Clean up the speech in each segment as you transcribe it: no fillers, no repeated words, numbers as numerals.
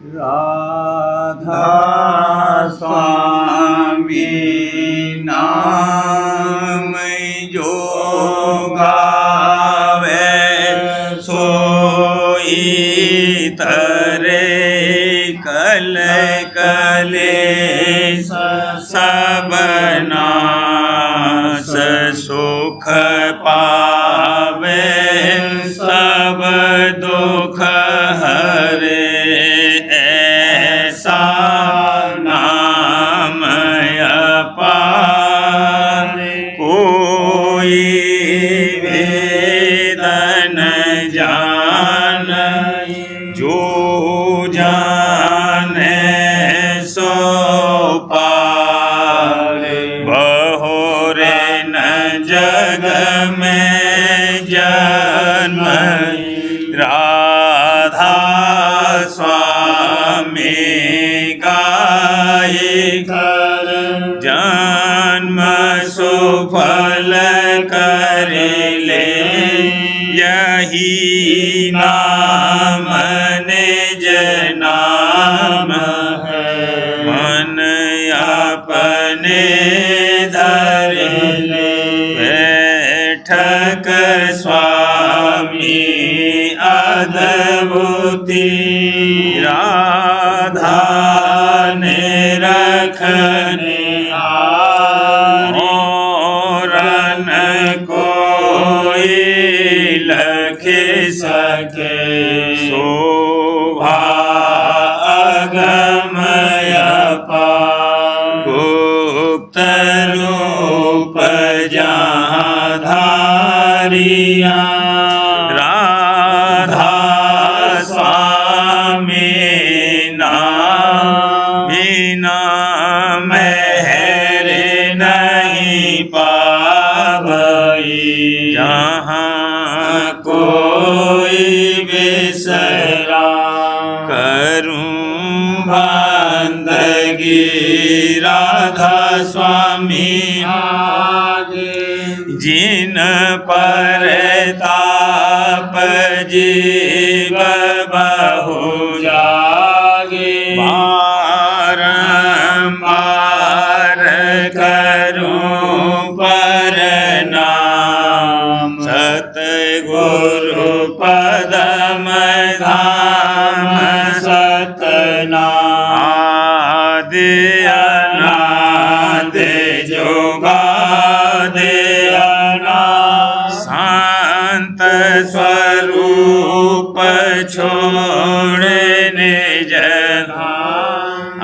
राधा स्वामी नाम जो गावे सोई तरे कल कलेश सब नाश सुख पावे सब दुख हरे ऐसा नाम अपार कोई वेद न जाने जो जाने सो पारे बहुरे न जग में जन्म राधा स्वामी गाय कर जन्म सुफल कर ले यही नाम निज नाम है मन अपने धर ले बैठक स्वामी अद्भुति राधा ने रखने और न कोई लख सके शोभा अगमय अपार गुप्त रूप जहाँ धारिया राधा स्वामी नाम बिना मेहर नहीं पावई जहाँ कोई बिसरा करूं बंदगी राधा स्वामी आगे जिन पर ताप जीव बहु जागे बारंबार करूं प्रणाम सतगुरु पदम धाम सतनाम आदि अनाद जुगादि शांत स्वरूप छोड़ने जहाँ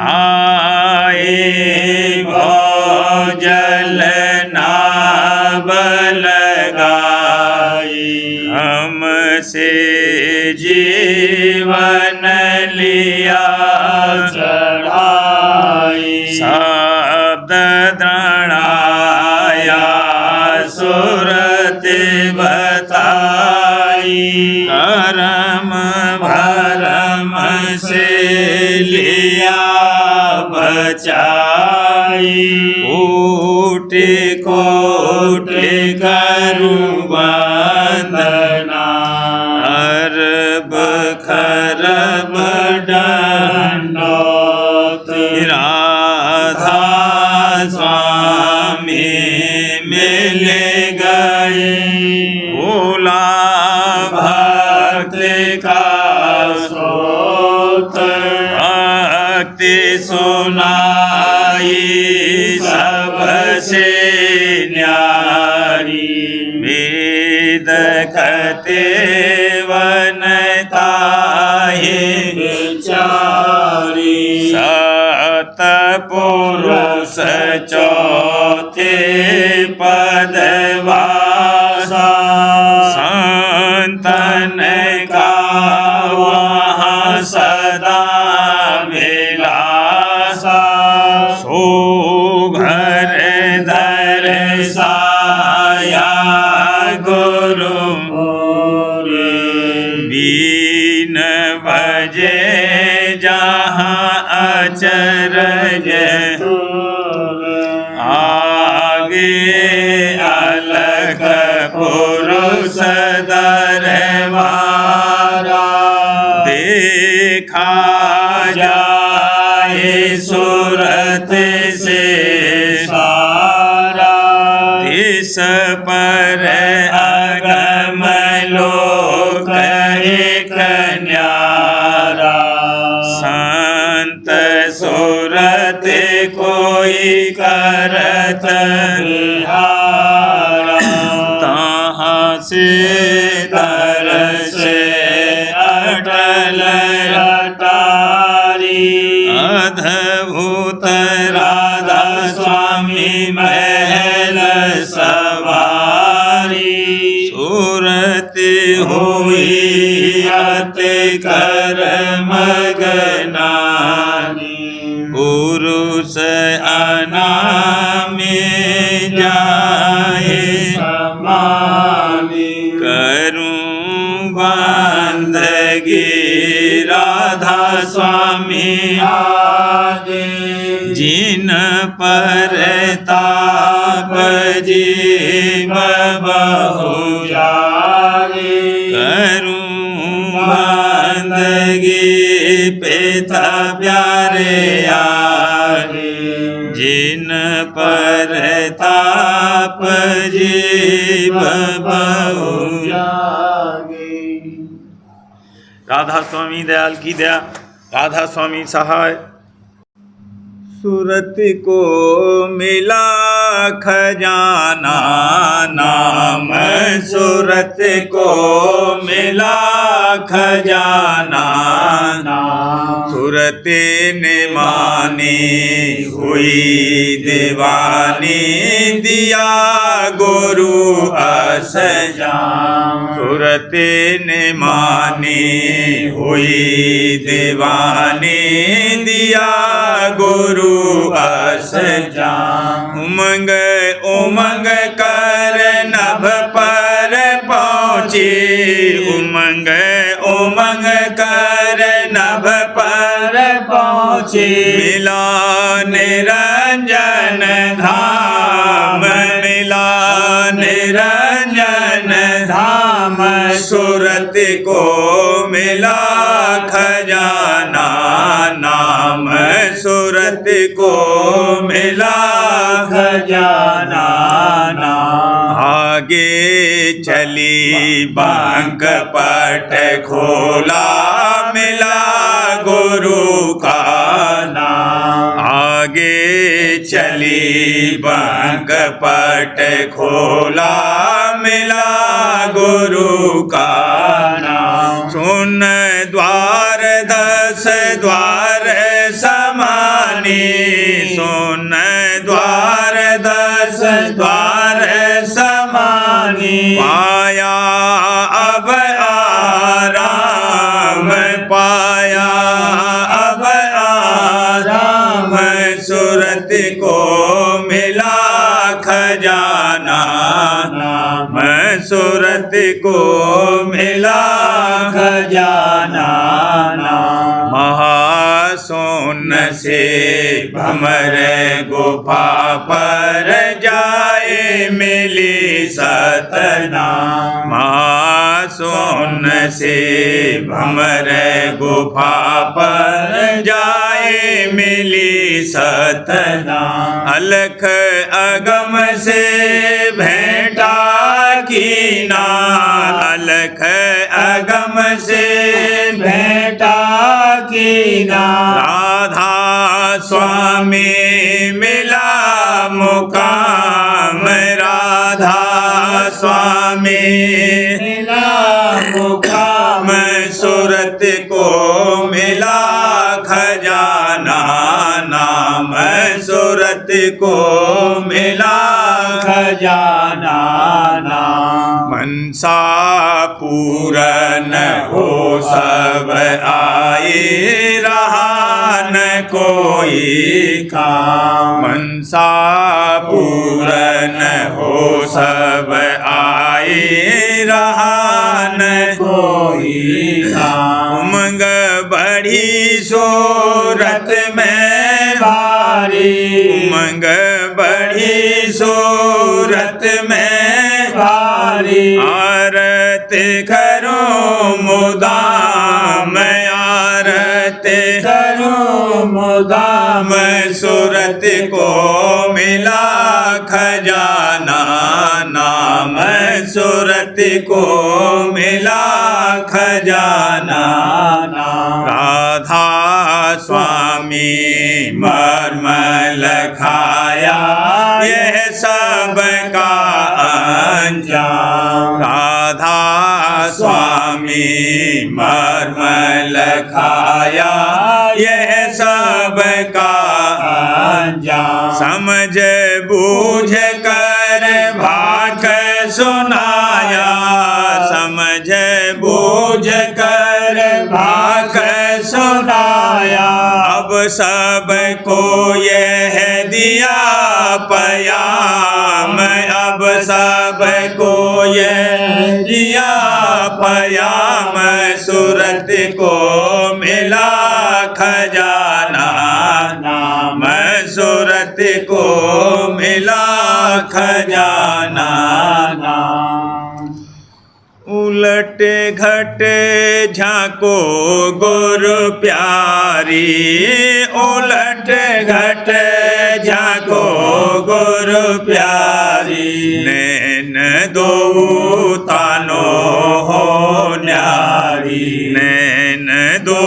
आए भोजल नाव लगाई हमसे जीवन लिया चढ़ाई शब्द द्रणाया सुरति बताई करम भरम से लिया बचाई कोटि कोटि करूं वंदना अरब खरब दंडोत राधा स्वामी मिल गए भोला भक्त का स्रोत भक्ति सुनाई सबसे न्यारी वेद कहते वनता है विचारी सत पुरुष चौथे पदवासा संतन का वहाँ सदा विलासा सो घर धर साया गुरु बीन बजे जहाँ अचरज आगे अलग पुरुष दरबारा देखा जाए सूरत से सारा। इस पर अगम लोक एक न्यारा। संत सूरत कोई करत विहारा। तहाँ से तरसे अटल अटारी। अद्भुत राधा स्वामी महल सवारी। सूरत हुई अति कर मगनानी। पुरुष अनामे जाए समानी। करूं बंदगी राधा स्वामी आगे। जिन पर ताप जीव बहु जागे। करूं बंदगी पिता प्यारे आगे। जिन पर ताप जीव बहु जागे। राधा स्वामी दयाल की दया। राधा स्वामी सहाय। सूरत को मिला खजाना नाम। सूरत को मिला खजाना नाम। सूरत ने मानी हुई दीवानी। दिया गुरु अस जान। सूरत ने मानी हुई दीवानी। दिया गुरु अस जान। उमंग उमंग कर नभ पर पहुँची। उमंग उमंग कर नभ पर पहुँची। मिला निरंजन धाम। मिला निरंजन धाम। सूरत को मिला खजाना नाम। सूरत को मिला खजाना नाम। आगे चली बांक पट खोला। मिला गुरु का नाम। आगे चली बांक पट खोला। मिला गुरु का नाम। सुन द्वार 10 द्वार समानी। सुन द्वार 10 द्वार समानी। पाया अब आराम। पाया अब आराम। सूरत को मिला खजाना नाम। सूरत को मिला खजाना नाम। महासोन से भमर गुफा पर जाए मिली सतनाम। महासोन से भमर गुफा पर जाए मिली सतनाम। अलख अगम से भेंटा कीना। अलख अगम से भेंटा कीना। राधा स्वामी मिला मुकाम। राधा स्वामी मिला मुकाम। सूरत को मिला खजाना नाम। सूरत को मिला खजाना नाम। मनसा पूरन हो सब आए। रहा न कोई काम। मनसा पूरन हो सब आए। रहा न कोई काम। उमंग बढ़ी सूरत में भारी। उमंग बढ़ी सूरत में भारी। आरत करो मुदाम। आरत करूं मुदाम सूरत को मिला खजाना नाम सूरत को मिला खजाना राधा स्वामी मरमल खाया यह सब का अंजाम राधा स्वामी मरमल खाया यह सब का अंजाम समझ बूझ कर भाख सुनाया समझ बूझ कर भाख सुनाया अब सबको यह दिया पयाम अब सबको यह दिया पयाम सूरत को मिला खजाना नाम सूरत को मिला खजाना उलट घट झांको गुरु प्यारी उलट घट झांको गुरु प्यारी नैन दो तानो हो न्यारी नैन दो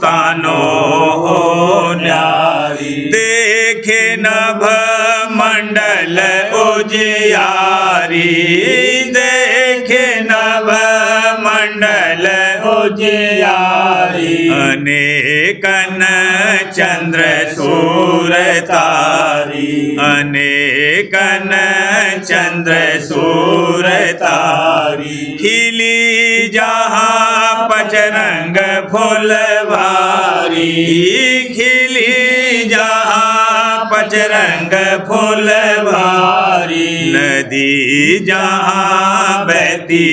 तानो हो न्यारी देखे नभ मंडल उजियारी देखे नभ मंडल उजियारी अनेकन चंद्र सूर तारी अनेकन चंद्र सूर तारी खिली जहाँ पचरंग फुलवारी खिली जहाँ पचरंग फुलवारी नदी जहाँ बहती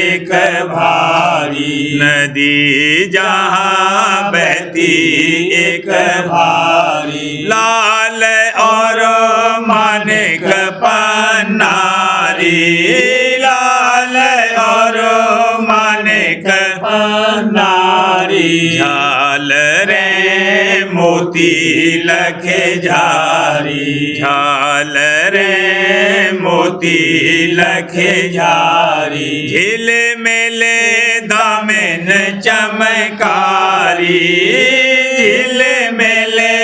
एक भारी नदी जहाँ बहती एक भारी लाल और मानिक पन्नारी लाल और मानिक पन्नारी झाल रे मोती लखे झारी झाल रे मोती लखे झारी झिल मेले दामिन चमकारी झिल मेले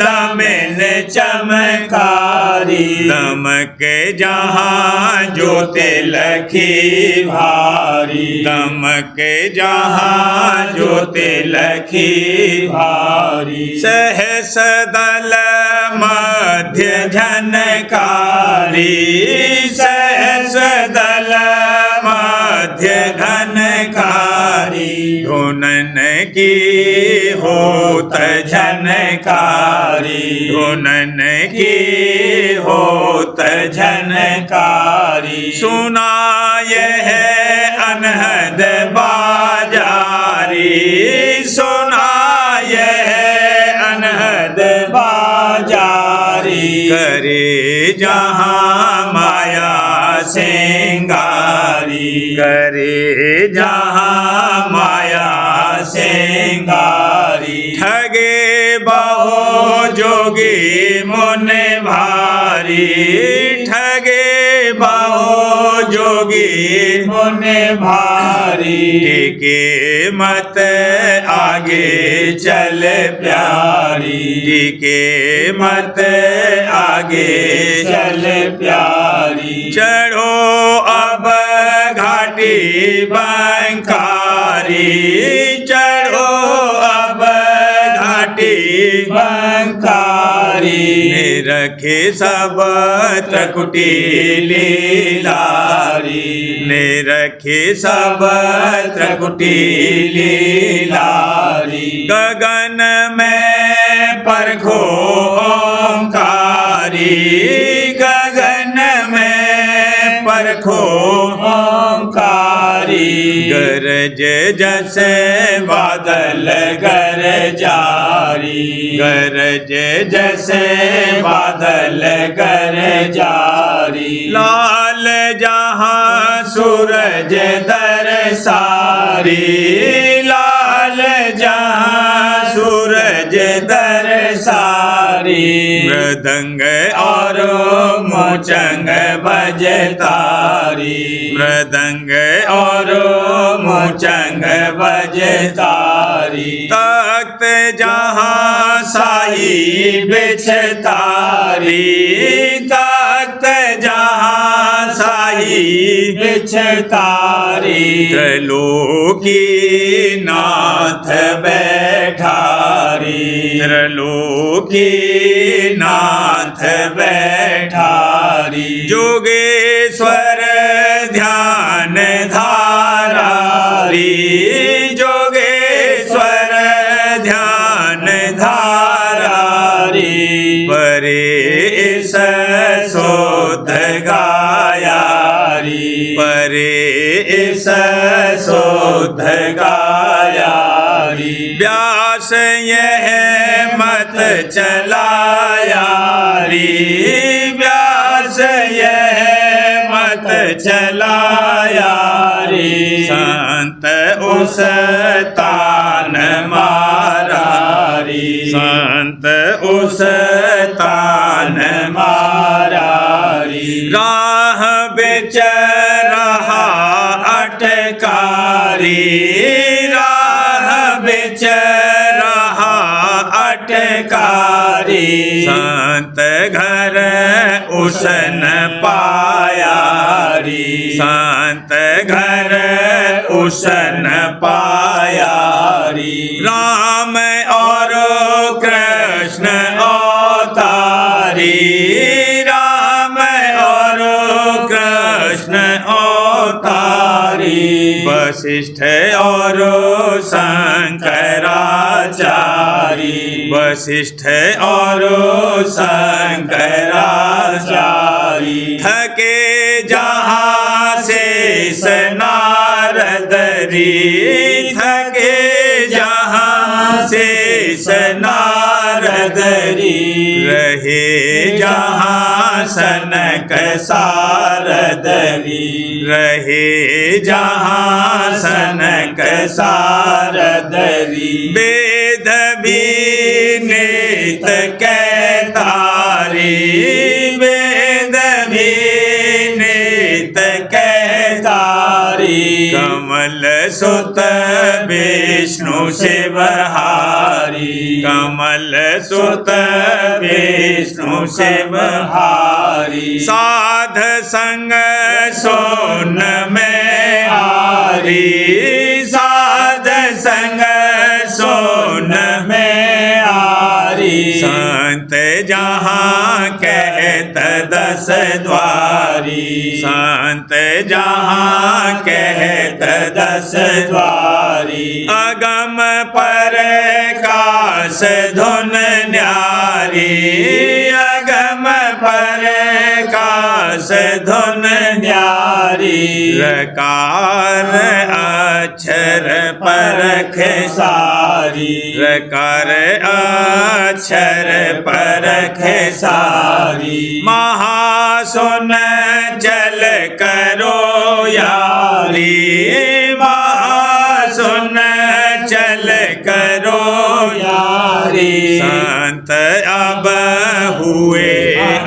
दामिन चमकारी दमक जहाँ ज्योति लखी भारी दमक जहाँ ज्योति लखी भारी सहस दल मध्य झनकारी सहस दल मध्य घनकारी धुनन की होत झनकारी धुनन की होत झनकारी सुनाय है अनहद बाजारी सुनाय है अनहद बाजारी करे जहाँ माया सिंगारी करे जहाँ माया सिंगारी ठगे बहो जोगी मुन भारी ठगे बहो जोगी मुन भारी के मत आगे चल प्यारी के मत आगे चल प्यारी चढ़ो अब घाटी बंकारी चढ़ो अब घाटी बंकारी रखे सब त्रकुटी लीलारी ने रखे सब त्रकुटी लीलारी गगन में परखो ओंकारी गगन में परखो ओंकारी गरज जैसे बादल गरजारी गरज जैसे बादल गरजारी लाल जहाँ सूरज दरसारी लाल जहाँ बज दरसारी मृदंग और मोचंग बज तारी मृदंग और मोचंग बज तारी तख्त जहाँ साई बिछ तारी तख्त जहाँ साई बिछ तारी त्रिलोकी नाथ बैठारी त्रिलोकी नाथ बैठारी जोगेश्वर ध्यान धारारी जोगेश्वर ध्यान धारारी परे इस शोध गायारी परे इस शोध गायारी व्यास यह मत चलायारी व्यास यह मत चलायारी संत उस तान मारारी संत उस तान मारारी राह बिच रहा अटकारी राह बिच रहा अटकारी संत घर उसन पायारी संत घर उसन पायारी राम और कृष्ण अवतारी राम और कृष्ण अवतारी वशिष्ठ और शंकराचारी वशिष्ठ और शंकराचारी थके जहाँ से नारदरी थके जहाँ से नारदरी रहे जहाँ सनक सारदरी रहे जहाँ सनक सारदरी वेद भी नेत कहतारी वेद भी नेत कहतारी कमल सुत विष्णु शिवहारी कमल सुत विष्णु शिवहारी साध संग सोन में हारी साध संग सोन में हारी संत जहाँ कहत दस द्वारी संत जहाँ कहत दस द्वारी अगम पर काश धुन न्यारी अगम पर काश धुन न्यारी रकार अक्षर परख सारी रकार अक्षर परख सारी महासुन चल करो यारी महासुन चल करो यारी संत अब हुए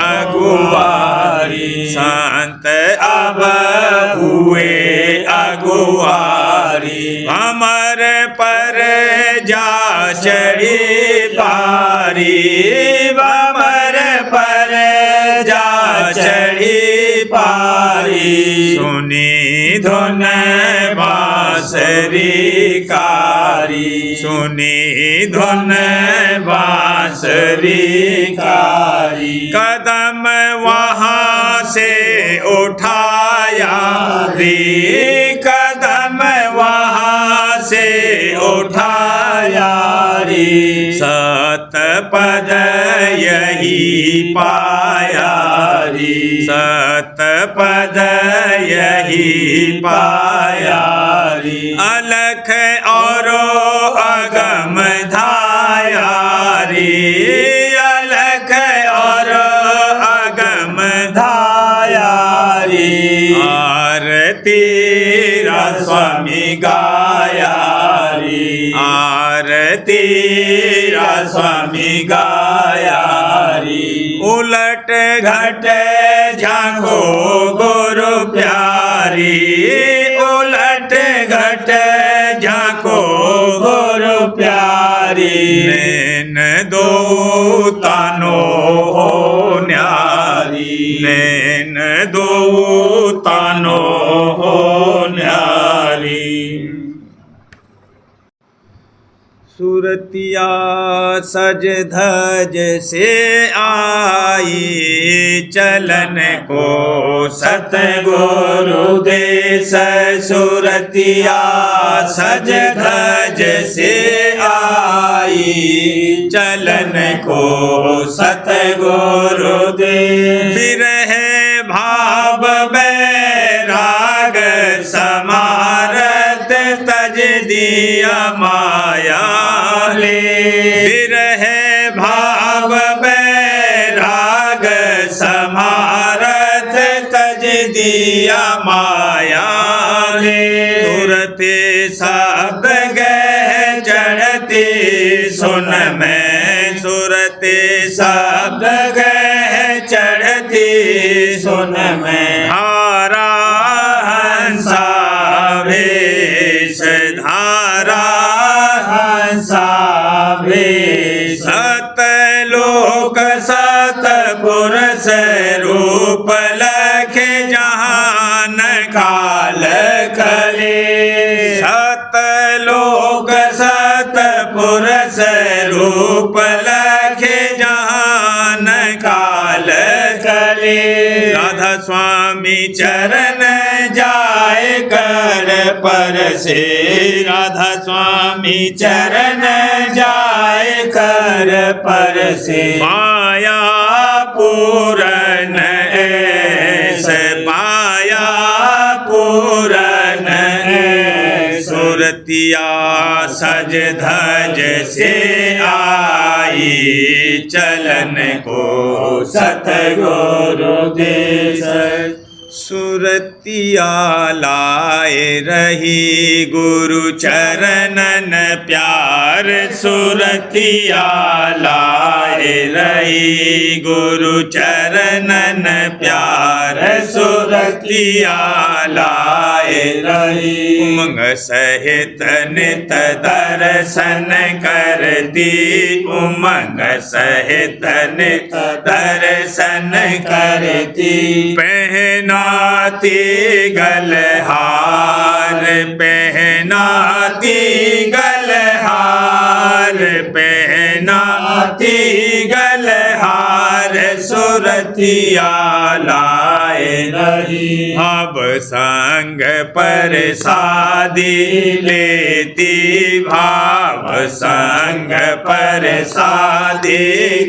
अगुवारी संत अब हुए अगुवारी अमर पर जा चढ़ी पारी अमर पर जा चढ़ी पारी सुनी धुन बांसुरी कारी सुनी धुन बांसुरी कारी कदम वहाँ से उठाया रे कदम वहाँ से उठाया रे सत पद यही पाया रे सत पद यही पाया रे अलख और अगम धाया रे अलख और अगम धाया रे आरती स्वामी गाया रे आरती राधा स्वामी गाया रे। उलट घट झांको गुरु प्यारी, उलट घट झांको गुरु प्यारी। नैन दो तानो हो न्यारी, नैन दो तानो हो न्यारी। सुरतिया सज धज से आई, चलन को सतगुरु देश। सुरतिया सज धज से आई, चलन को सतगुरु देश। विरह भाव बैराग समारत, तज दिया माया ले। विरह भाव बैराग समारत, तज दिया माया ले। सुरते शब्द गह चढ़ते सुन मैं, सुरते शब्द गह चढ़ते सुन मैं। धारा हंसा भेष, धारा हंसा भेष। सतलोक सतपुरुष रूप लख जहान काल कले। सतलोक सतपुरुष रूप लख जहान काल कले। राधा स्वामी चरण जाए कर पर से, राधा स्वामी चरण जाए कर पर से। माया पूरन ऐसे, माया पूरन ऐसे। सुरतिया सज धज से आई, चलन को सतगुरु देश। सुरतिया लाए रही गुरु चरणन प्यार, सुरतिया लाए रही गुरु चरणन प्यार। सुरतिया लाए रही उमंग सहित नित दर्शन करती, उमंग सहित नित दर्शन करती। पहनाती गलहार, पहनाती गलहार, पहनाती गलहार। सुरतिया लाए रही अब संग पर शादी लेती, भाव संग पर शादी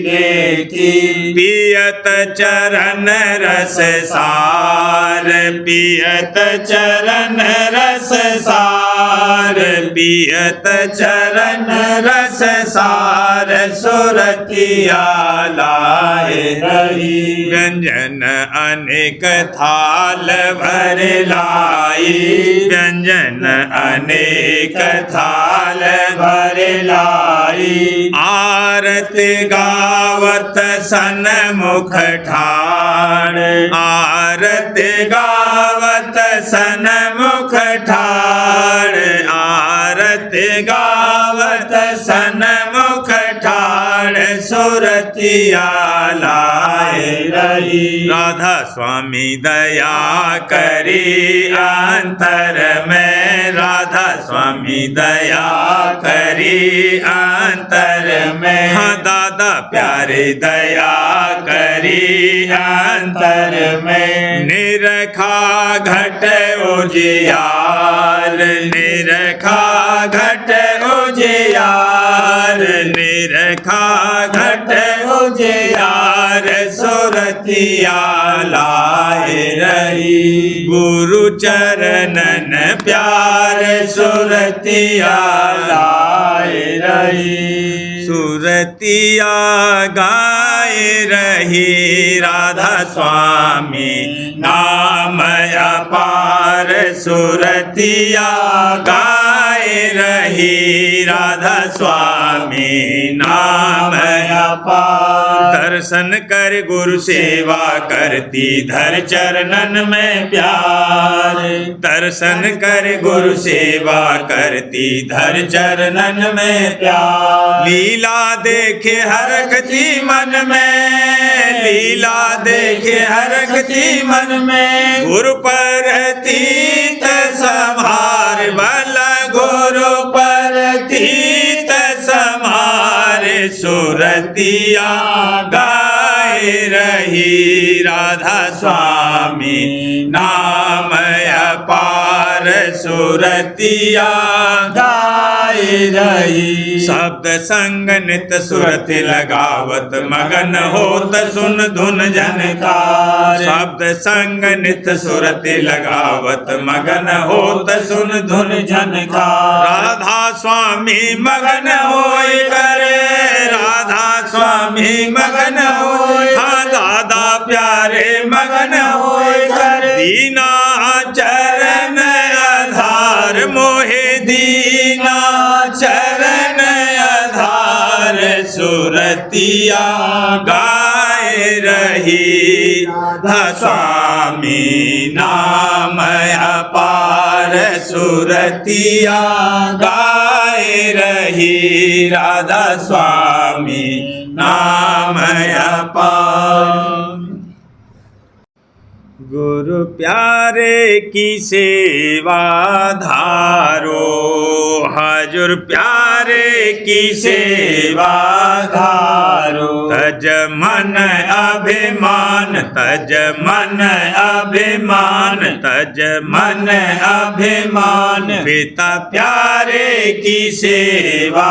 लेती। पियत चरण रस सार, पियत चरण रस सार, पियत चरण रस सार। सुरतिया लाए रही व्यंजन अनेक थाल भर लाई, व्यंजन अनेक थाल भर लाई। आरत गावत सन्मुख ठाड़, आरत गावत सन्मुख ठाड़, आरत गावत सन्मुख ठाड़। सुरतिया लाए रही राधा स्वामी दया करी अंतर में, राधा स्वामी दया करी अंतर में। हाँ दादा प्यारे दया करी अंतर में। निरखा घट उजियार, निरखा घट उजियार, निरखा घट उजियार। सुरतिया लाए रही गुरु चरणन प्यार, सुरतिया लाए रही। सुरतिया गाए रही राधा स्वामी नाम अपार, सुरतिया गाए रही रही राधा स्वामी नाम अपार। दर्शन कर गुरु सेवा करती धर चरणन में प्यार। दर्शन कर गुरु सेवा करती धर चरणन में प्यार। लीला देखे हरकती मन में, लीला देखे हरकती मन में। गुरु पर तीत संभार बल, गुरु पर तीत संभार। सुरतिया गाए रही राधा स्वामी नाम अपार। सुरतिया गाए रही। शब्द संग नित सुरत लगावत मगन होत सुन धुन झनकार। शब्द संग नित सुरत लगावत मगन होत सुन धुन झनकार। राधा स्वामी मगन होय करे, राधा स्वामी मगन होय। हाँ दादा प्यारे मगन होय करे। दीना चरण आधार मोहे, दीना चरण आधार। सुरतिया गाए रही राधा स्वामी नाम अपार। सुरतिया गाए रही राधा स्वामी नाम अपार। गुरु प्यारे की सेवा धारो, हजूर प्यारे की सेवा धारो। तज मन अभिमान, तज मन अभिमान, तज मन अभिमान। पिता प्यारे की सेवा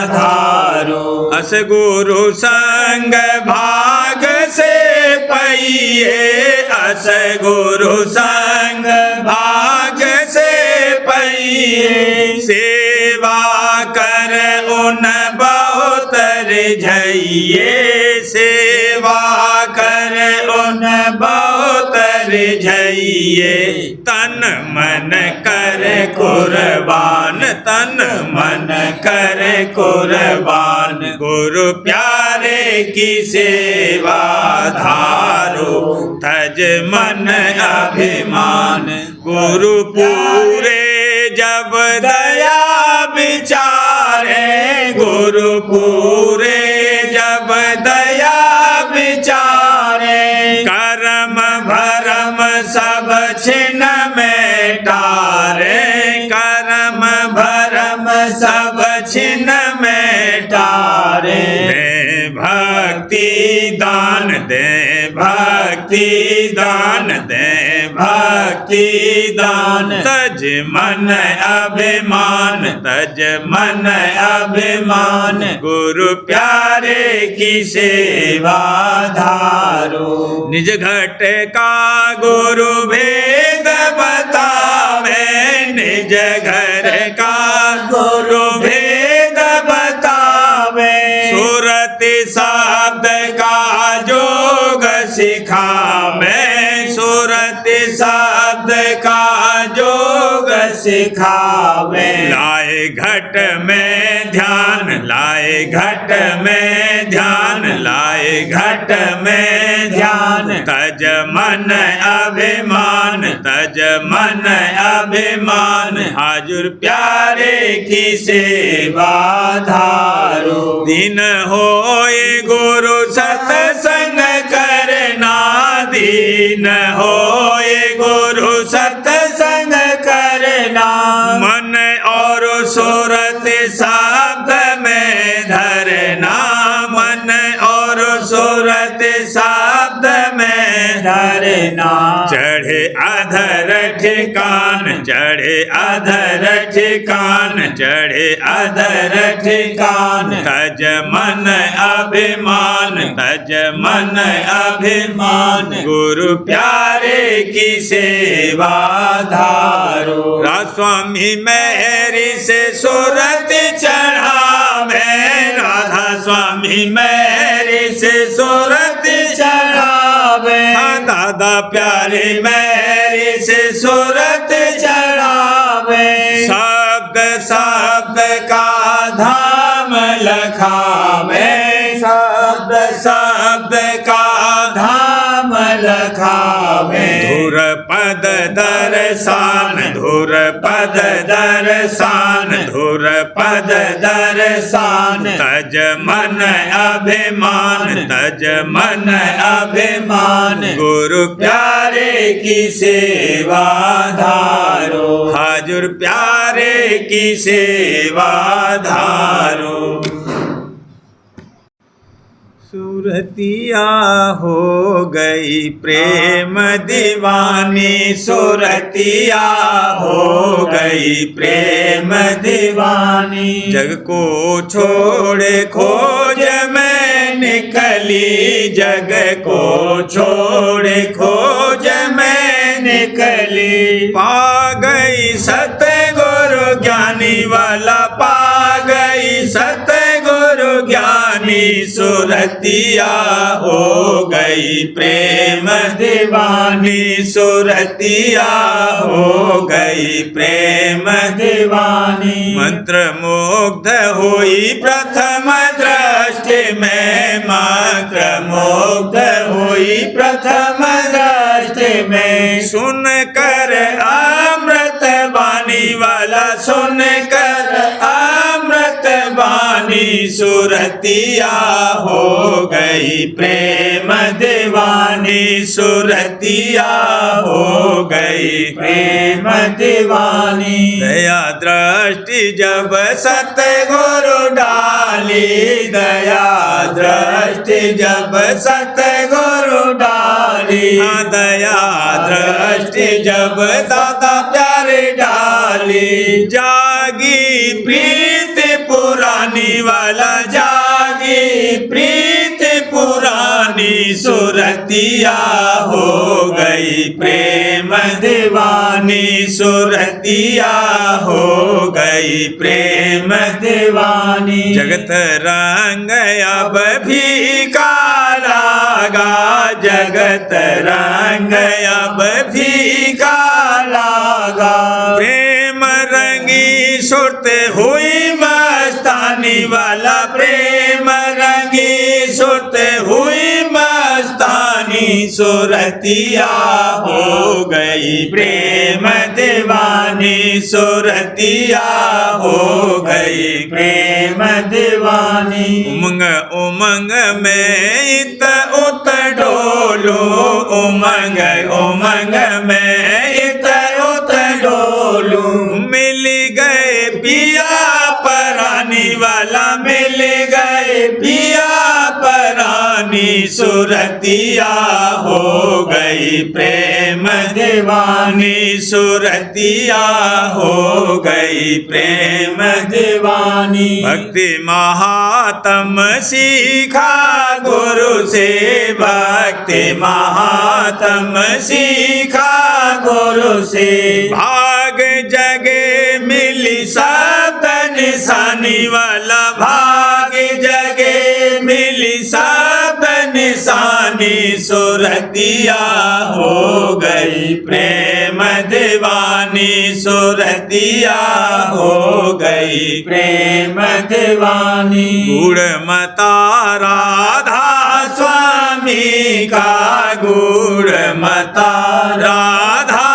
धारो। अस गुरु संग भाग से पइए, अस गुरु संग भाग से पइए। सेवा कर उन बहुत रिझइए, सेवा कर उन बहुत रिझइए। तन मन कर कुर्बान, तन मन कर कुर्बान। गुरु प्यारे की सेवा धारो, तज मन अभिमान। गुरु पूरे जब दया विचारे, गुरु पूरे जब दया विचारे। कर्म भरम सब छिन में टारे, कर्म भरम सब छिन में टारे। दे भक्ति दान, दे भक्ति दान, दे भक्ति दान। तज मन अभिमान, तज मन अभिमान। गुरु प्यारे की सेवा धारो। निज घट का गुरु भेद बतावे, निज घर का गुरु भेद बतावे। सुरत शब्द का जोग सिखावे, सुरत शब्द का जोग सिखावे। लाए घट में ध्यान, लाए घट में ध्यान, लाए घट में ध्यान। तज मन अभिमान, तज मन अभिमान। हाजुर प्यारे की सेवा धारो। दिन होए गुरु सत्संग करना, दीन होए गुरु सत्संग करना। मन और सूरत शब्द में धरना, मन और सूरत शब्द में धरना। चढ़े अधर ठिकान, चढ़े अधर ठिकान, चढ़े अधर ठिकान। तज मन अभिमान, तज मन अभिमान। गुरु प्यारे की सेवा धारो। स्वामी मेहरी से सूरत चढ़ावे, राधा स्वामी मेहरी से सूरत चढ़ावे। दादा प्यारे मेहरी से सूरत चढ़ावे। शब्द शब्द में शब्द शब्द का धाम लखावे धुर पद दर्शन धुर पद दर्शन धुर पद दर्शन तज मन अभिमान तज मन अभिमान गुरु प्यारे की सेवा धारो हाजुर प्यारे की सेवा धारो सुरतिया हो गई प्रेम दीवानी सुरतिया हो गई प्रेम दीवानी जग को छोड़े खोज में निकली जग को छोड़े खोज में निकली पा गई सतगुरु ज्ञानी वाला पा गई सतगुरु ज्ञानी सुरतिया हो गई प्रेम दीवानी सुरतिया हो गई प्रेम दीवानी मंत्र मुग्ध हुई प्रथम दृष्टि में मंत्र मुग्ध हुई प्रथम दृष्टि में सुन कर अमृत बानी वाला सुन कर अमृत बानी सुरतिया हो गई प्रेम दीवानी सुरतिया हो गई प्रेम दीवानी दया दृष्टि जब सतगुरु डाली दया दृष्टि जब सतगुरु डाली दया दृष्टि जब दादा प्यारे डाली जागी प्रीत पुरानी वाला जागी प्रीत पुरानी सुरतिया हो गई प्रेम दीवानी सुरतिया हो गई प्रेम दीवानी जगत रंग अब फीका लागा जगत रंग अब फीका लागा प्रेम रंगी सुरत हुई मस्तानी वाला प्रेम रंगी सुरत हुई मस्तानी सुरतिया हो गई प्रेम दीवानी सुरतिया हो गई प्रेम दीवानी उमंग उमंग में इत उत डोलो उमंग उमंग में इत उत डोलो मिल गए पिया परानी वाला मिल गए पिया परानी सुरतिया हो गई प्रेम दीवानी सुरतिया हो गई प्रेम दीवानी भक्ति महात्म सीखा गुरु से भक्ति महात्म सीखा गुरु से भाग जगे मिली सब निशानी वाला भाग जगे मिली सब निशानी सुरतिया हो गई प्रेम दीवानी सुरतिया हो गई प्रेम दीवानी गुड़ मता राधा स्वामी का गुड़ मता राधा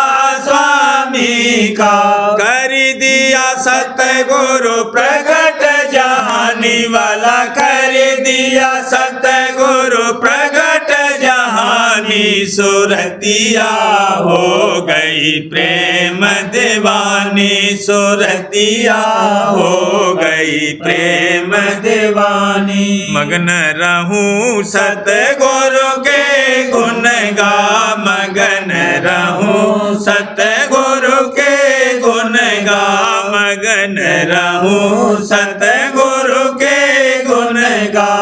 स्वामी का कर दिया सतगुरु प्रगट जहानी वाला कर दिया सतगुरु प्रगट जहानी सुरतिया हो गई प्रेम दीवानी सुरतिया हो गई प्रेम दीवानी मगन रहूं सतगुरु के गुण गा मगन रहूं सतगुरु के गुण गा मगन रहूं सतगुरु के गुण गा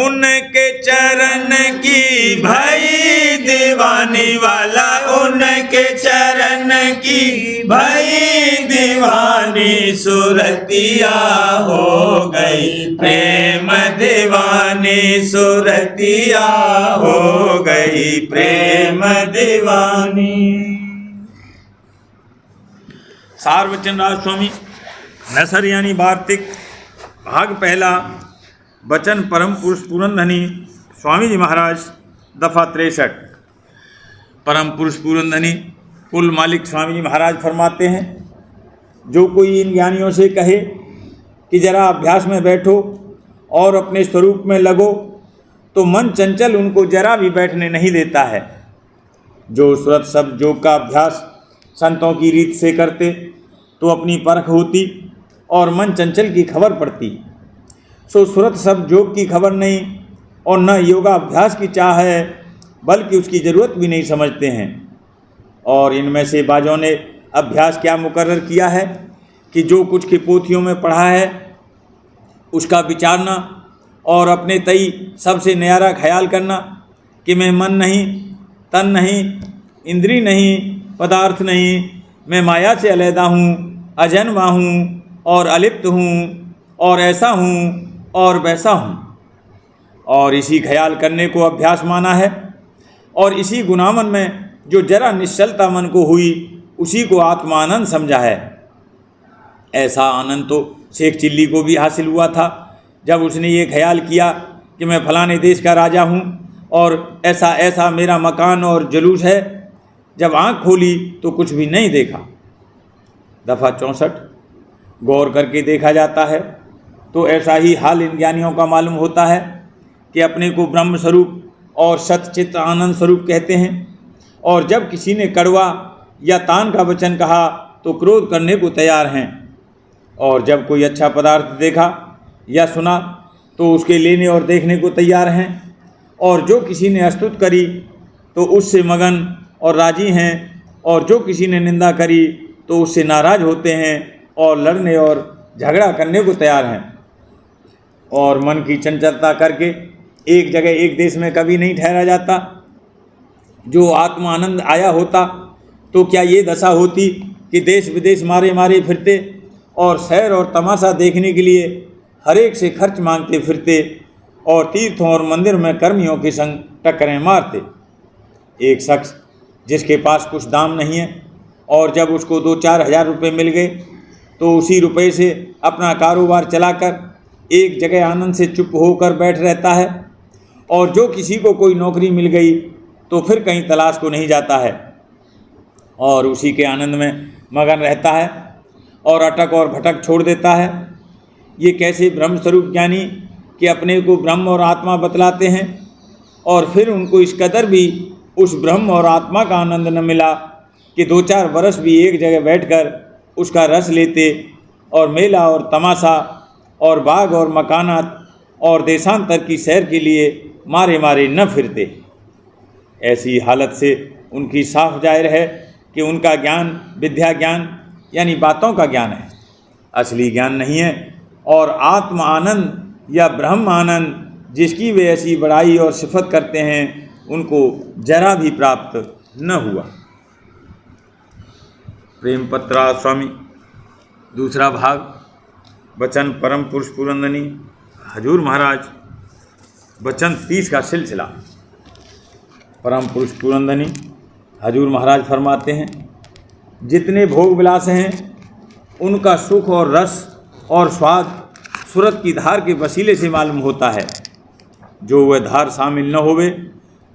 उनके चरण की भई दीवानी वाला उनके चरण की भई दीवानी सुरतिया हो गई प्रेम दीवानी सुरतिया हो गई प्रेम दीवानी। सारवचन राज स्वामी नसर यानी वार्तिक भाग पहला वचन परम पुरुष पुरंधनी स्वामी जी महाराज दफ़ा 63। परम पुरुष पुरंधनी कुल मालिक स्वामी जी महाराज फरमाते हैं, जो कोई इन ज्ञानियों से कहे कि जरा अभ्यास में बैठो और अपने स्वरूप में लगो, तो मन चंचल उनको जरा भी बैठने नहीं देता है। जो सुरत सब योग का अभ्यास संतों की रीत से करते तो अपनी परख होती और मन चंचल की खबर पड़ती। सो सुरत सब योग की खबर नहीं और न योगाभ्यास की चाह है, बल्कि उसकी ज़रूरत भी नहीं समझते हैं। और इनमें से बाजों ने अभ्यास क्या मुकर्रर किया है कि जो कुछ की पोथियों में पढ़ा है उसका विचारना और अपने तई सबसे न्यारा ख्याल करना कि मैं मन नहीं, तन नहीं, इंद्री नहीं, पदार्थ नहीं, मैं माया से अलहदा हूँ, अजन्मा हूँ और अलिप्त हूँ और ऐसा हूँ और वैसा हूँ। और इसी ख्याल करने को अभ्यास माना है। और इसी गुनामन में जो जरा निश्चलता मन को हुई, उसी को आत्मानंद समझा है। ऐसा आनंद तो शेख चिल्ली को भी हासिल हुआ था जब उसने ये ख्याल किया कि मैं फलाने देश का राजा हूँ और ऐसा ऐसा मेरा मकान और जुलूस है। जब आँख खोली तो कुछ भी नहीं देखा। दफ़ा 64। गौर करके देखा जाता है तो ऐसा ही हाल इन ज्ञानियों का मालूम होता है कि अपने को ब्रह्म स्वरूप और सतचित्त आनंद स्वरूप कहते हैं। और जब किसी ने कड़वा या तान का वचन कहा तो क्रोध करने को तैयार हैं। और जब कोई अच्छा पदार्थ देखा या सुना तो उसके लेने और देखने को तैयार हैं। और जो किसी ने स्तुति करी तो उससे मगन और राजी हैं। और जो किसी ने निंदा करी तो उससे नाराज होते हैं और लड़ने और झगड़ा करने को तैयार हैं। और मन की चंचलता करके एक जगह एक देश में कभी नहीं ठहरा जाता। जो आत्मानंद आया होता तो क्या ये दशा होती कि देश विदेश मारे मारे फिरते और सैर और तमाशा देखने के लिए हर एक से खर्च मांगते फिरते और तीर्थों और मंदिर में कर्मियों के संग टक्करें मारते। एक शख्स जिसके पास कुछ दाम नहीं है और जब उसको 2-4 हज़ार रुपये मिल गए तो उसी रुपये से अपना कारोबार चलाकर एक जगह आनंद से चुप होकर बैठ रहता है। और जो किसी को कोई नौकरी मिल गई तो फिर कहीं तलाश को नहीं जाता है और उसी के आनंद में मगन रहता है और अटक और भटक छोड़ देता है। ये कैसे ब्रह्म स्वरूप ज्ञानी कि अपने को ब्रह्म और आत्मा बतलाते हैं और फिर उनको इस कदर भी उस ब्रह्म और आत्मा का आनंद न मिला कि 2-4 बरस भी एक जगह बैठकर उसका रस लेते और मेला और तमाशा और बाग और मकानात और देशांतर की सैर के लिए मारे मारे न फिरते। ऐसी हालत से उनकी साफ जाहिर है कि उनका ज्ञान विद्या ज्ञान यानी बातों का ज्ञान है, असली ज्ञान नहीं है। और आत्म आनंद या ब्रह्म आनंद जिसकी वे ऐसी बड़ाई और सिफत करते हैं उनको जरा भी प्राप्त न हुआ। प्रेम पत्रा स्वामी दूसरा भाग। वचन परम पुरुष पुरंदनी हजूर महाराज वचन 30 का सिलसिला। परम पुरुष पुरंदनी हजूर महाराज फरमाते हैं, जितने भोग विलास हैं उनका सुख और रस और स्वाद सूरत की धार के वसीले से मालूम होता है। जो वह धार शामिल न होवे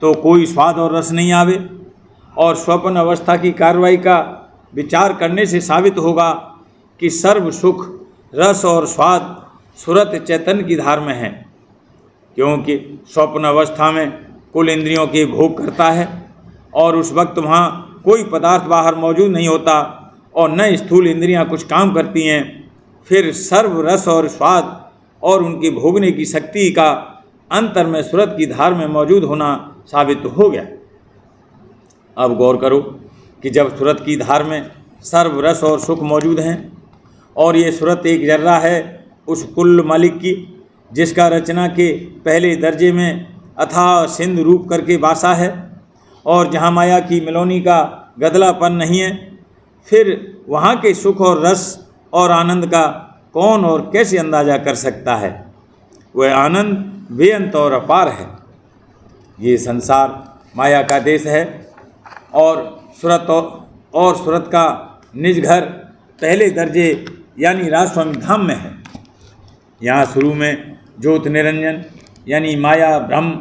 तो कोई स्वाद और रस नहीं आवे। और स्वप्न अवस्था की कार्रवाई का विचार करने से साबित होगा कि सर्व सुख रस और स्वाद सूरत चैतन्य की धार में है। क्योंकि स्वप्न अवस्था में कुल इंद्रियों के भोग करता है और उस वक्त वहाँ कोई पदार्थ बाहर मौजूद नहीं होता और न स्थूल इंद्रियाँ कुछ काम करती हैं। फिर सर्व रस और स्वाद और उनके भोगने की शक्ति का अंतर में सूरत की धार में मौजूद होना साबित हो गया। अब गौर करो कि जब सूरत की धार में सर्व रस और सुख मौजूद हैं और ये सूरत एक जर्रा है उस कुल मालिक की जिसका रचना के पहले दर्जे में अथाह सिंधु रूप करके वासा है और जहाँ माया की मिलोनी का गदलापन नहीं है, फिर वहाँ के सुख और रस और आनंद का कौन और कैसे अंदाज़ा कर सकता है। वह आनंद बेअंत और अपार है। ये संसार माया का देश है और सूरत का निज घर पहले दर्जे यानी राजस्वामी धाम में है। यहाँ शुरू में ज्योत निरंजन यानी माया ब्रह्म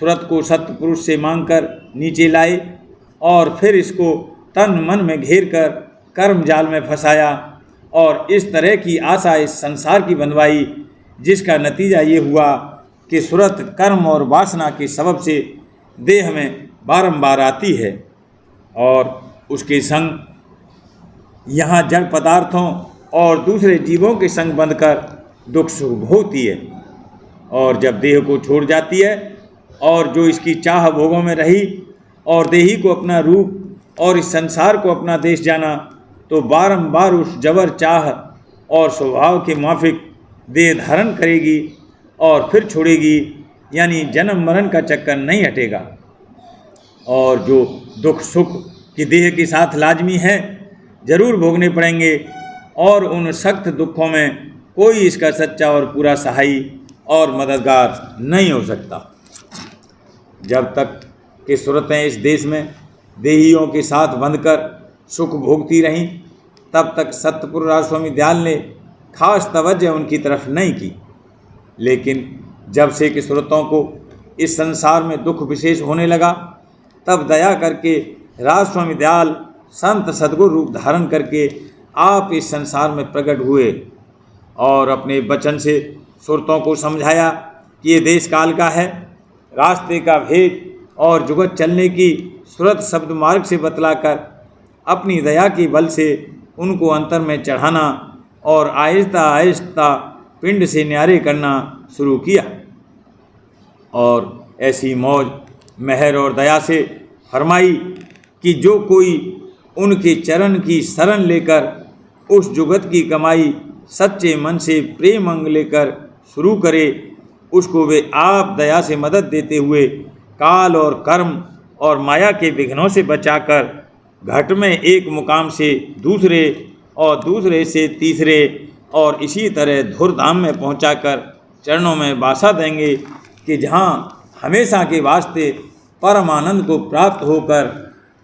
सूरत को सत्य पुरुष से मांगकर नीचे लाए और फिर इसको तन मन में घेर कर कर्म जाल में फंसाया और इस तरह की आशा इस संसार की बंधवाई, जिसका नतीजा ये हुआ कि सूरत कर्म और वासना के सबब से देह में बारंबार आती है और उसके संग यहाँ जड़ पदार्थों और दूसरे जीवों के संग बंधकर दुख सुख भोगती है। और जब देह को छोड़ जाती है और जो इसकी चाह भोगों में रही और देही को अपना रूप और इस संसार को अपना देश जाना, तो बारंबार उस जबर चाह और स्वभाव के माफिक देह धारण करेगी और फिर छोड़ेगी, यानी जन्म मरण का चक्कर नहीं हटेगा। और जो दुख सुख की देह के साथ लाजमी है जरूर भोगने पड़ेंगे और उन सख्त दुखों में कोई इसका सच्चा और पूरा सहाई और मददगार नहीं हो सकता। जब तक कि सूरतें इस देश में देहियों के साथ बंधकर सुख भोगती रहीं, तब तक सत्यपुर राजस्वामी दयाल ने खास तवज्जो उनकी तरफ नहीं की। लेकिन जब से कि सूरतों को इस संसार में दुख विशेष होने लगा, तब दया करके राजस्वामी दयाल संत सद्गुरु रूप धारण करके आप इस संसार में प्रकट हुए और अपने वचन से सूरतों को समझाया कि ये देश काल का है, रास्ते का भेद और जुगत चलने की सूरत शब्द मार्ग से बतलाकर अपनी दया के बल से उनको अंतर में चढ़ाना और आहिस्ता आहिस्ता पिंड से न्यारे करना शुरू किया। और ऐसी मौज मेहर और दया से फरमाई कि जो कोई उनके चरण की शरण लेकर उस जुगत की कमाई सच्चे मन से प्रेम अंग लेकर शुरू करे, उसको वे आप दया से मदद देते हुए काल और कर्म और माया के विघ्नों से बचाकर घट में एक मुकाम से दूसरे और दूसरे से तीसरे और इसी तरह धुरधाम में पहुंचाकर चरणों में वासा देंगे कि जहां हमेशा के वास्ते परम आनंद को प्राप्त होकर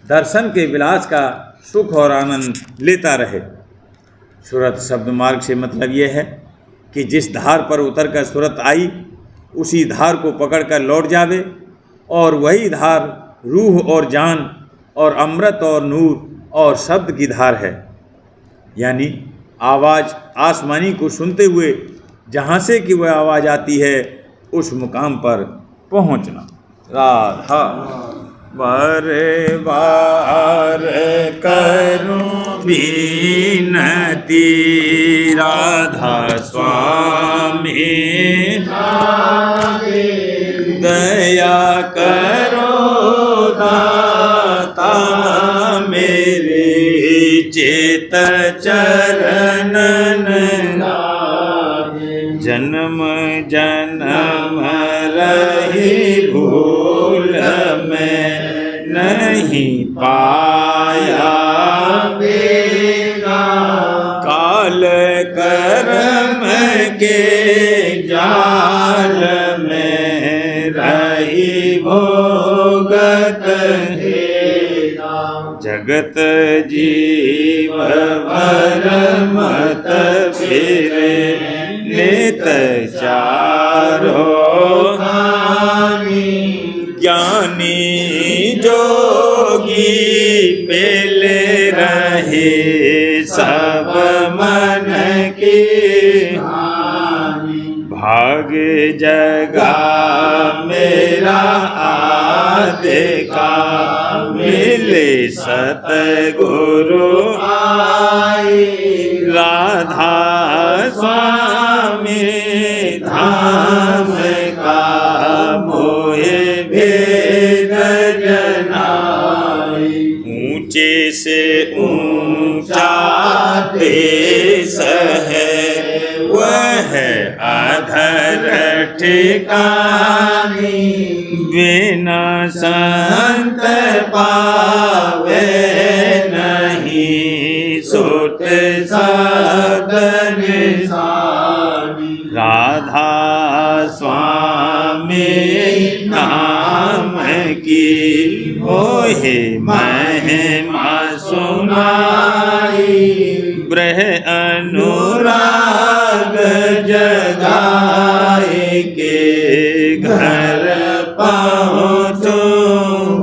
दर्शन के विलास का सुख और आनंद लेता रहे। सूरत शब्द मार्ग से मतलब यह है कि जिस धार पर उतरकर सूरत आई उसी धार को पकड़कर लौट जावे, और वही धार रूह और जान और अमृत और नूर और शब्द की धार है, यानी आवाज़ आसमानी को सुनते हुए जहाँ से कि वह आवाज़ आती है उस मुकाम पर पहुँचना। राधा बार बार करूं विनती, राधा स्वामी दया करो दाता मेरे चेत चरणन, जन्म जन्म रही भूल में नहीं पाया बेगा, काल कर्म के जाल में रही भोगत जगत जीव भर मत फिरे नित चारो ज्ञानी जोगी पेले रहे सब मन के, भाग जगा मेरा आदे का मिले सतगुरु आई, राधा स्वामी धाम का मोहे भेद जनाई, ऊंचे से ऊंचा देश है वह अधर ठिकानी, बिना संत पावे नहीं सुट सदन सानी, राधा स्वामी नाम की होए महिमा सुनाई, ब्रह अनुराग जगाए के घर पहुँचो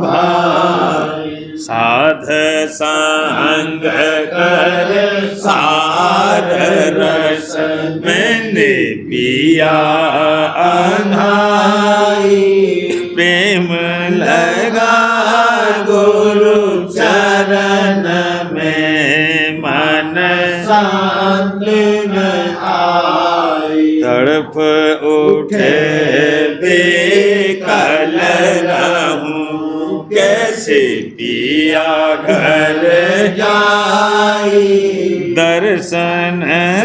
भाई। साध संग कर सार रस मैंने पिया अनाई। प्रेम लगा गुरु चरण में मन शांत न आई। तड़प उठे बेकल रहूं कैसे पिया घर जाई। दर्शन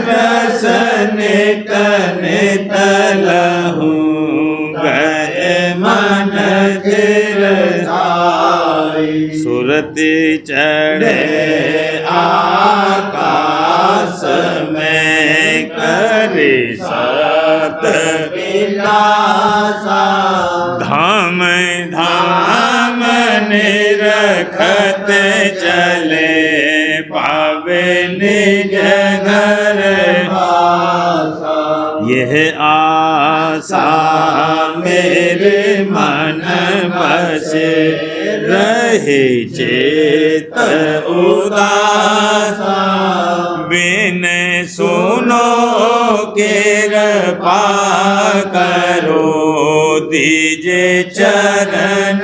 रसन तन तलहूं गए मन गिर आई। सुरति चढ़े आकाश में करे सत विलासा। धाम धाम निरखत चले पावे निज घर वासा। यह आशा मेरे मन बसे रहे चेत उदासा। बिन सुनो कृपा करो दीजे चरण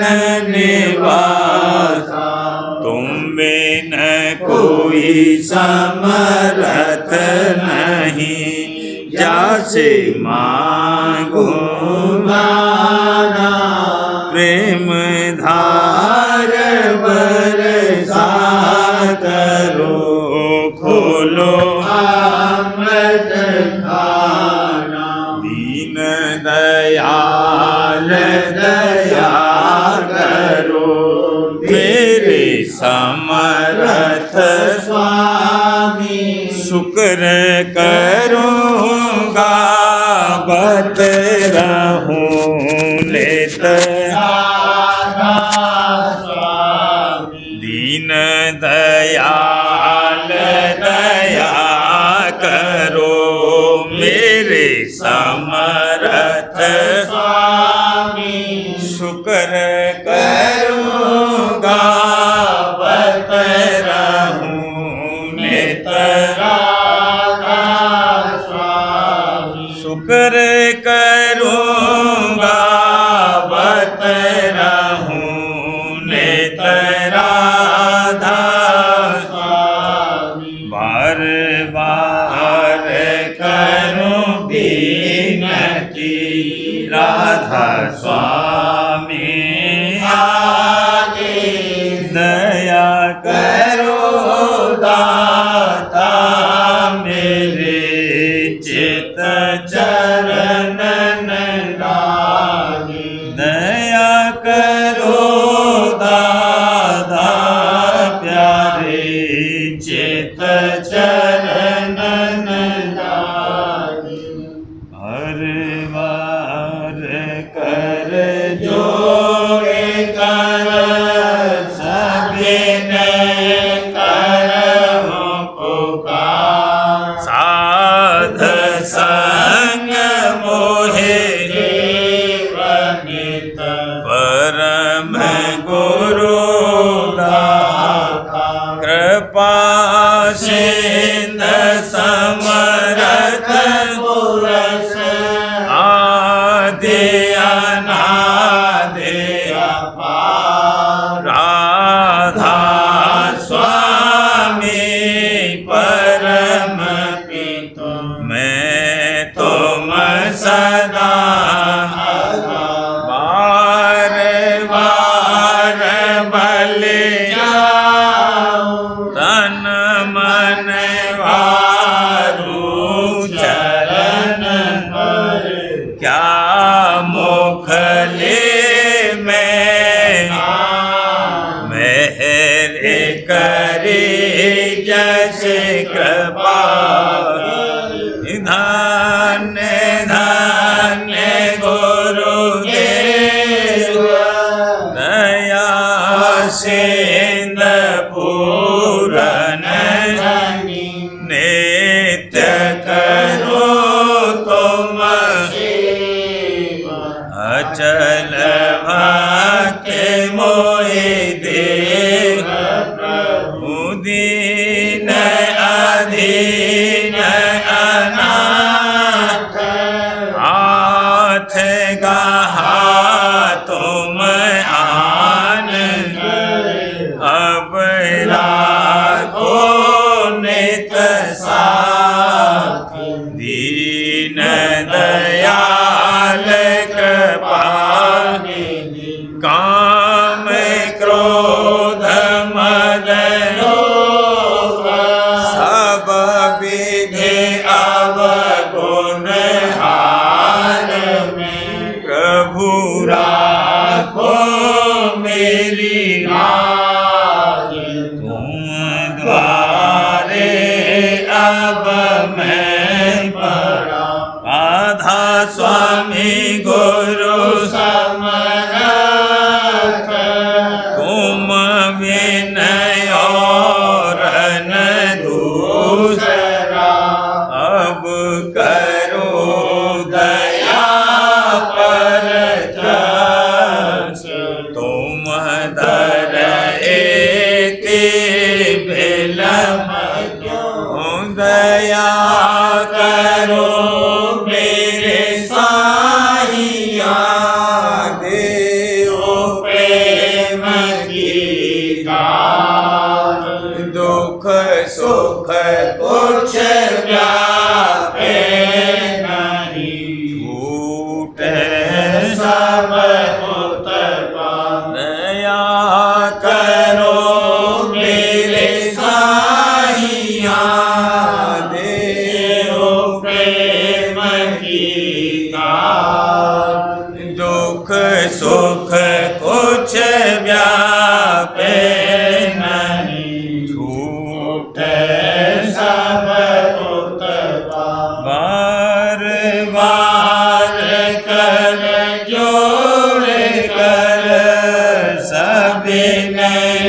निवासा। तुम बिन कोई समरथ नहीं जासे मांगो माना। प्रेम धार बरसा करो खोलो अमृत खाना। दीन दयाल दया करो मेरे समर्थ स्वामी। शुक्र करूँगा बत रहूं लेत दीन दयाल दया करो मेरे समर्थ स्वामी। शुक्र करूँगा बत रहूं नेतरा स्वामी। शुक्र करूँगा बत रहूं नेतरा स्वामी। बार बार करूं विनती राधा स्वामी आगे। दया करो दाता मेरे चित चरण लागे। दया करो दादा प्यारे चित चरण लागे। हर बार कर जोड़े कर सबिने करहु पुकार। साध संग मोहे जीवनित परम गुरु दाता। कृपा सिंध समरथ पुरष आदि अनादि अपार। राधा स्वामी परम पिता मैं तुम सदा बार बार बलि जाऊं। तन मन वारू चरण पर क्या मुखले में मेहर करे जैसे कृपा। धन्य धन्य गुरुदेव दया सिंध पूरन नित्य करो तुम अचल भक्ति मोहि देह प्रभु दीन अधीन अनाथ हाथ गहा तुम आन अब राखो नित साथ दीन दयाल कृपानिधि काम क्रोध मद लोभ सब विधि अवगुण हार में प्रभु राखो मेरी लाज तुम द्वारे अब मैं पड़ा आधा स्वामी गुरु समरथ तुम विनय और न दूसरा अब करो दया पर तुम दर एक बिलम क्यों दया करो मेरे साहिया देओ प्रेम की गाथ दुख सुख कुछ व्यापे नहीं छूटे सब दया करो मेरे साहिया देओ प्रेम की गाथ दुख सुख कुछ व्यापे नहीं छूटे सब बार बार कर जोड़ कर सविनय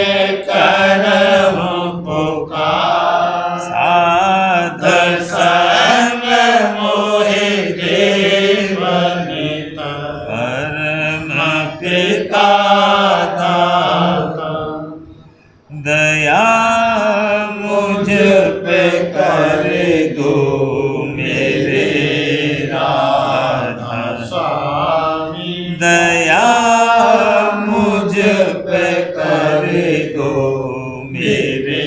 करहूं पुकार साध संग मोहि देवनित परम पिता दाता दया मुझ पे कर दो मेरे राधा स्वामी दया मुझ पे कर दो मेरे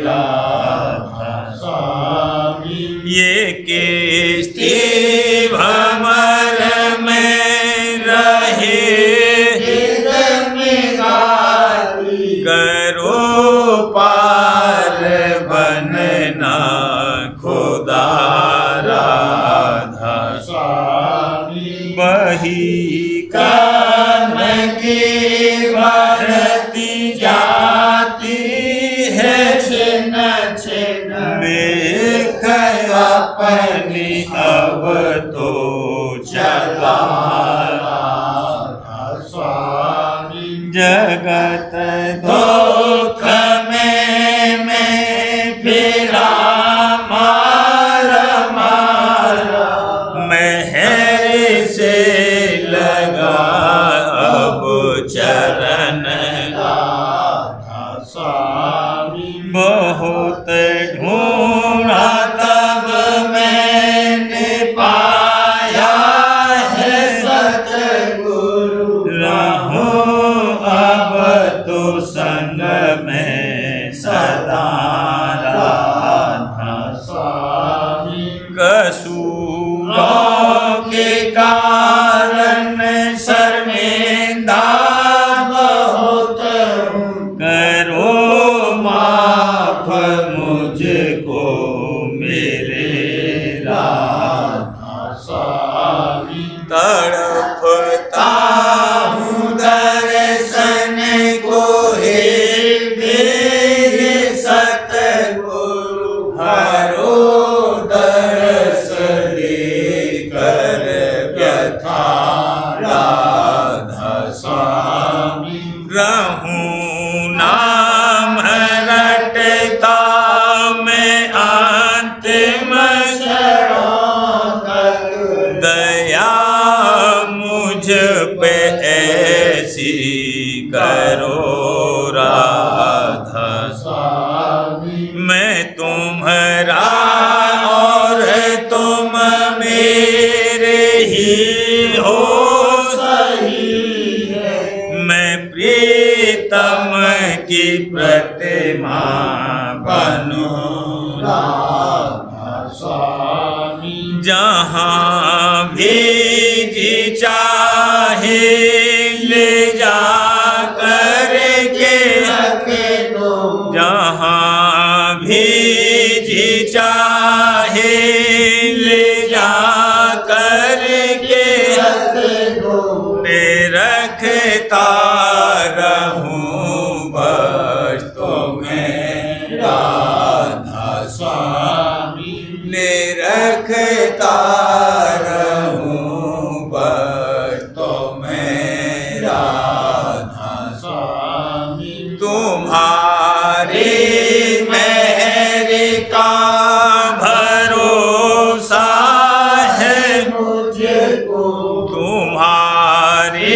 राधा स्वामी ये किस्ती भंवर में रहे करो पार बनना खुदा राधा स्वामी बही कान की भरती जाती है छिन छिन देख अपनी अब तो चला राधा स्वामी जगत दुख में मैं फिरा मारा मारा महर से लगा अब चरण राधा स्वामी बहुत ढूंढा तब मैंने पाया है सतगुरु रहूं अब तो संग में सदा राधा स्वामी कसूरों के कारण शर्मिंदा बहुत हूँ करो माफ मुझको मेरे राधा स्वामी तड़पता हूँ दर्शन को हे मेरे सतगुरु हरो दर्श देकर व्यथा राधा स्वामी रहूं नाम रटता मैं अंतिम क्षणों तक दया मुझ पे ऐसी करो राधा स्वामी, मैं तुम्हारा और तुम मेरे ही हो सही है, मैं प्रीतम की प्रतिमा बनूं राधा स्वामी, जहाँ भी जी चाहे ले जा करके रखे दो, जहाँ भी जी चाहे ले जा करके रखे दो, मैं रखता रहूं बस तुम्हें राधा स्वामी, ने रखता रहूं बस तुम्हें राधा स्वामी, तुम्हारी मेहर का भरोसा है मुझको, तुम्हारी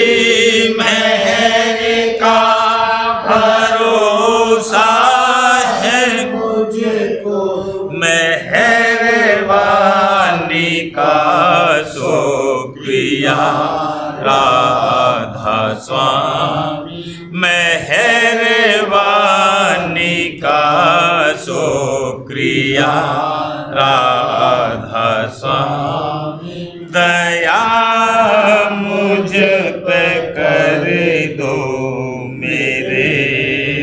मेहर का भरोसा है मुझको, मेहरबानी का शुक्रिया राधा स्वामी, मेहरबानी का शुक्रिया राधा स्वामी, दया मुझ पे कर दो मेरे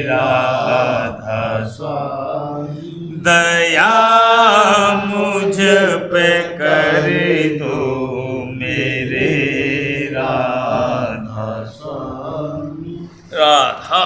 राधा स्वामी, दया मुझ पे कर दो मेरे राधा स्वामी, राधा।